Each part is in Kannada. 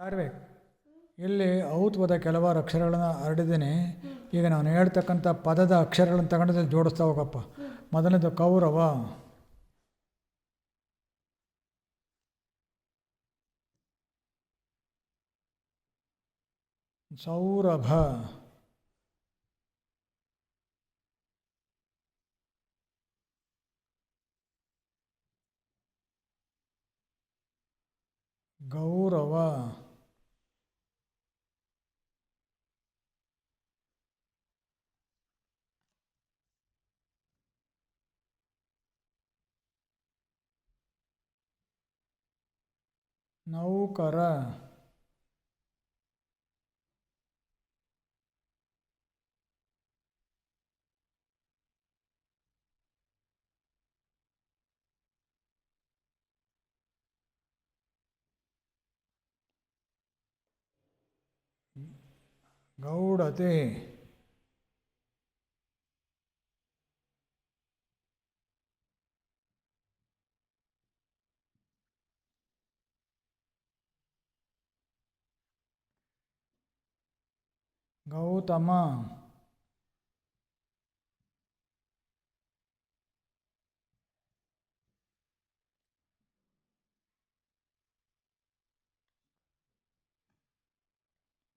ಚಾರ್ವೇಕ್ ಇಲ್ಲಿ ಔತ್ವದ ಕೆಲವಾರು ಅಕ್ಷರಗಳನ್ನು ಹರಡಿದ್ದೀನಿ. ಈಗ ನಾನು ಹೇಳ್ತಕ್ಕಂಥ ಪದದ ಅಕ್ಷರಗಳನ್ನು ತಗೊಂಡು ಜೋಡಿಸ್ತಾ ಹೋಗಪ್ಪ. ಮೊದಲನೇದು ಕೌರವ, ಸೌರಭ, ಗೌರವ, ನೌಕರ, ಗೌಡತೆ, ಗೌತಮ,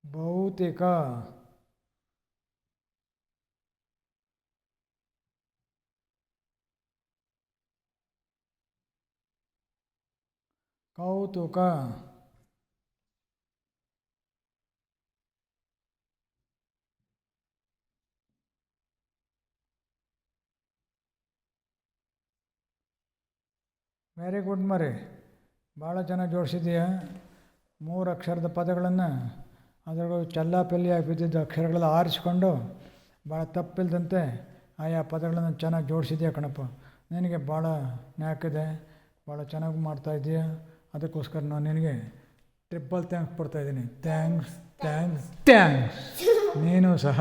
ಭೌತಿಕ, ಕೌತುಕ, ವೆರಿ ಗುಡ್ ಮರಿ, ಭಾಳ ಚೆನ್ನಾಗಿ ಜೋಡಿಸಿದೀಯ. 3 ಅಕ್ಷರದ ಪದಗಳನ್ನು ಅದರೊಳಗೆ ಚಲ್ಲಾಪೆಲ್ಲಿಯಾಗಿ ಬಿದ್ದಿದ್ದ ಅಕ್ಷರಗಳೆಲ್ಲ ಆರಿಸ್ಕೊಂಡು ಭಾಳ ತಪ್ಪಿಲ್ದಂತೆ ಆಯಾ ಪದಗಳನ್ನು ಚೆನ್ನಾಗಿ ಜೋಡಿಸಿದೆಯಾ ಕಣಪ್ಪ. ನಿನಗೆ ಭಾಳ ನ್ಯಾಕಿದೆ, ಭಾಳ ಚೆನ್ನಾಗಿ ಮಾಡ್ತಾಯಿದ್ದೀಯ. ಅದಕ್ಕೋಸ್ಕರ ನಾನು ನಿನಗೆ ಟ್ರಿಪಲ್ ಥ್ಯಾಂಕ್ಸ್ ಕೊಡ್ತಾಯಿದ್ದೀನಿ. Thanks thanks thanks. ನೀನು ಸಹ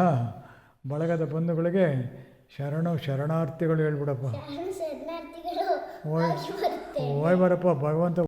ಬಳಗದ ಬಂಧುಗಳಿಗೆ ಶರಣಾರ್ಥಿಗಳು ಹೇಳ್ಬಿಡಪ್ಪ. ಓಯ್ ಬರಪ್ಪ ಭಗವಂತ.